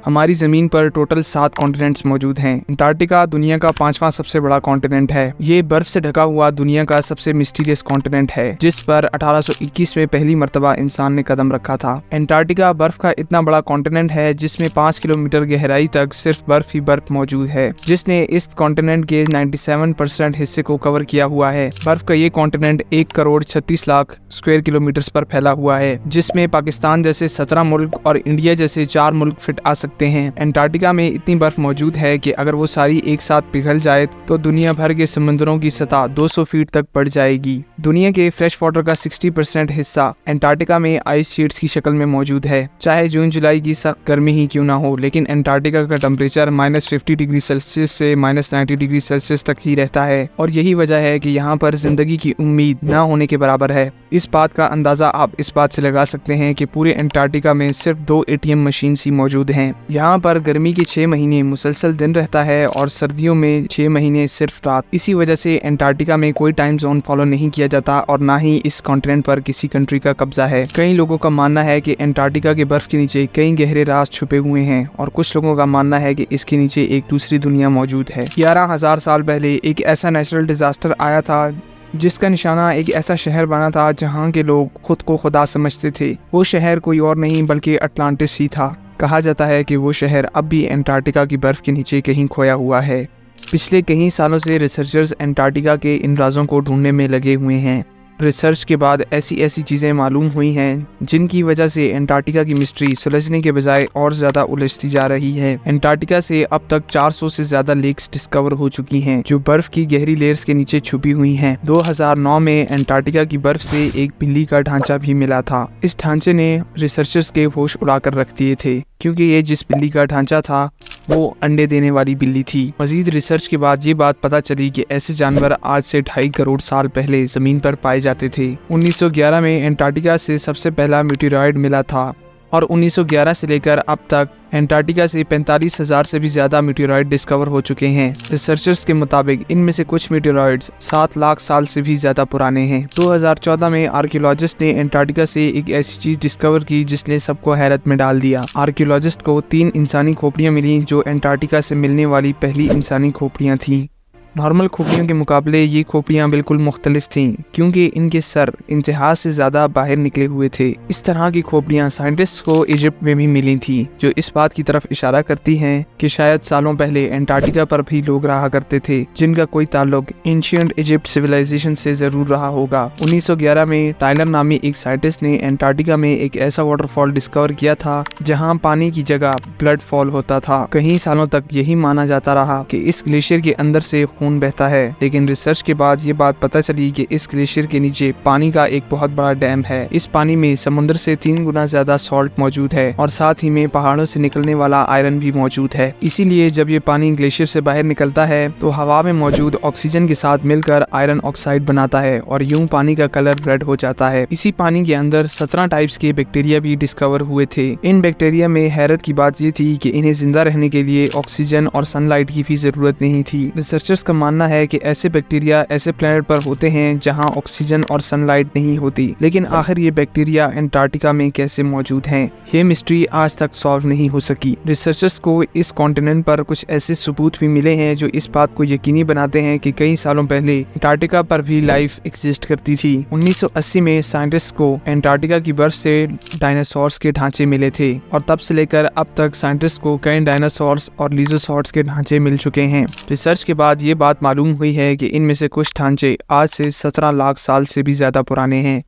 हमारी ज़मीन पर टोटल 7 कॉन्टिनेंट्स मौजूद हैं। अंटार्कटिका दुनिया का 5वां सबसे बड़ा कॉन्टिनेंट है। ये बर्फ से ढका हुआ दुनिया का सबसे मिस्टीरियस कॉन्टिनेंट है, जिस पर 1821 में पहली मर्तबा इंसान ने कदम रखा था। अंटार्कटिका बर्फ का इतना बड़ा कॉन्टिनेंट है जिसमें 5 किलोमीटर गहराई तक सिर्फ बर्फ ही बर्फ मौजूद है, जिसने इस कॉन्टिनेंट के 97% हिस्से को कवर किया हुआ है। बर्फ का ये continent 1 crore 36 lakh square kilometre पर फैला हुआ है, जिसमें पाकिस्तान जैसे 17 मुल्क और इंडिया जैसे 4 मुल्क फिट आ सकते हैं। अंटार्कटिका में इतनी बर्फ मौजूद है कि अगर वो सारी एक साथ पिघल जाए तो दुनिया भर के समुद्रों की सतह 200 फीट तक बढ़ जाएगी। दुनिया के फ्रेश वाटर का 60% हिस्सा अंटार्कटिका में आइस शीट्स की शक्ल में मौजूद है। चाहे जून जुलाई की सख्त गर्मी ही क्यों ना हो, लेकिन अंटार्कटिका का टेम्परेचर -50 डिग्री सेल्सियस से -90 डिग्री सेल्सियस तक ही रहता है, और यही वजह है कि यहाँ पर जिंदगी की उम्मीद न होने के बराबर है। इस बात का अंदाजा आप इस बात से लगा सकते हैं कि पूरे अंटार्कटिका में सिर्फ 2 ATM मशीन ही मौजूद हैं। यहाँ पर गर्मी के 6 महीने मुसलसल दिन रहता है और सर्दियों में 6 महीने सिर्फ रात। इसी वजह से अंटार्कटिका में कोई टाइम जोन फॉलो नहीं किया जाता और ना ही इस कॉन्टिनेंट पर किसी कंट्री का कब्जा है। कई लोगों का मानना है कि अंटार्कटिका के बर्फ के नीचे कई गहरे राज छुपे हुए हैं, और कुछ लोगों का मानना है कि इसके नीचे एक दूसरी दुनिया मौजूद है। 11,000 साल पहले एक ऐसा नेचुरल डिजास्टर आया था जिसका निशाना एक ऐसा शहर बना था जहाँ के लोग खुद को खुदा समझते थे। वो शहर कोई और नहीं बल्कि अटलांटिस ही था। कहा जाता है कि वो शहर अब भी अंटार्कटिका की बर्फ के नीचे कहीं खोया हुआ है। पिछले कई सालों से रिसर्चर्स अंटार्कटिका के इन राजों को ढूंढने में लगे हुए हैं। रिसर्च के बाद ऐसी चीज़ें मालूम हुई हैं जिनकी वजह से अंटार्कटिका की मिस्ट्री सुलझने के बजाय और ज़्यादा उलझती जा रही है। अंटार्कटिका से अब तक 400 से ज़्यादा लेक्स डिस्कवर हो चुकी हैं जो बर्फ की गहरी लेयर्स के नीचे छुपी हुई हैं। 2009 में अंटार्कटिका की बर्फ से एक बिल्ली का ढांचा भी मिला था। इस ढांचे ने रिसर्चर्स के होश उड़ाकर रख दिए थे, क्योंकि ये जिस बिल्ली का ढांचा था वो अंडे देने वाली बिल्ली थी। मजीद रिसर्च के बाद ये बात पता चली कि ऐसे जानवर आज से 2.5 करोड़ साल पहले जमीन पर पाए जाते थे। 1911 में अंटार्कटिका से सबसे पहला मीटेरॉइड मिला था, और 1911 से लेकर अब तक अंटार्कटिका से 45,000 से भी ज्यादा मीटेरॉइड डिस्कवर हो चुके हैं। रिसर्चर्स के मुताबिक इनमें से कुछ मीटेरॉइड्स 7 लाख साल से भी ज्यादा पुराने हैं। 2014 में आर्कियोलॉजिस्ट ने अंटार्कटिका से एक ऐसी चीज डिस्कवर की जिसने सबको हैरत में डाल दिया। आर्कियोलॉजिस्ट को 3 इंसानी खोपड़ियां मिली जो अंटार्कटिका से मिलने वाली पहली इंसानी खोपड़ियां थीं। नॉर्मल खोपड़ियों के मुकाबले ये खोपड़ियाँ बिल्कुल मुख्तलिफ थीं, क्योंकि इनके सर इंतहा से ज़्यादा बाहर निकले हुए थे। इस तरह की खोपड़ियाँ साइंटिस्ट को इजिप्ट में भी मिली थी, जो इस बात की तरफ इशारा करती हैं कि शायद सालों पहले अंटार्कटिका पर भी लोग रहा करते थे जिनका कोई ताल्लुक एंशिएंट इजिप्ट सिविलाइजेशन से ज़रूर रहा होगा। 1911 में टाइलर नामी एक साइंटिस्ट ने अंटार्कटिका में एक ऐसा वाटरफॉल डिस्कवर किया था जहाँ पानी की जगह ब्लड फॉल होता था। कई सालों तक यही माना जाता रहा कि इस ग्लेशियर के अंदर से खून बहता है, लेकिन रिसर्च के बाद ये बात पता चली कि इस ग्लेशियर के नीचे पानी का एक बहुत बड़ा डैम है। इस पानी में समुद्र से 3 गुना ज्यादा सॉल्ट मौजूद है, और साथ ही में पहाड़ों से निकलने वाला आयरन भी मौजूद है। इसीलिए जब ये पानी ग्लेशियर से बाहर निकलता है तो हवा में मौजूद ऑक्सीजन के साथ मिलकर आयरन ऑक्साइड बनाता है, और यूं पानी का कलर रेड हो जाता है। इसी पानी के अंदर 17 टाइप्स के बैक्टीरिया भी डिस्कवर हुए थे। इन बैक्टीरिया में हैरत की बात ये थी कि इन्हें जिंदा रहने के लिए ऑक्सीजन और सनलाइट की भी जरूरत नहीं थी। रिसर्चर्स का मानना है कि ऐसे बैक्टीरिया ऐसे प्लैनेट पर होते हैं जहां ऑक्सीजन और सनलाइट नहीं होती, लेकिन आखिर ये बैक्टीरिया अंटार्कटिका में कैसे मौजूद हैं, ये मिस्ट्री आज तक सॉल्व नहीं हो सकी। रिसर्चर्स को इस कॉन्टिनेंट पर कुछ ऐसे सबूत भी मिले हैं जो इस बात को यकीनी बनाते हैं कि कई सालों पहले अंटार्कटिका पर भी लाइफ एग्जिस्ट करती थी। 1980 में साइंटिस्ट को अंटार्कटिका की बर्फ से डायनासोर्स के ढांचे मिले थे, और तब से लेकर अब तक साइंटिस्ट को कई डायनासोर्स और लीजोसॉर्ड्स के ढांचे मिल चुके हैं। रिसर्च के बाद ये बात मालूम हुई है कि इनमें से कुछ ढांचे आज से 17 लाख साल से भी ज्यादा पुराने हैं।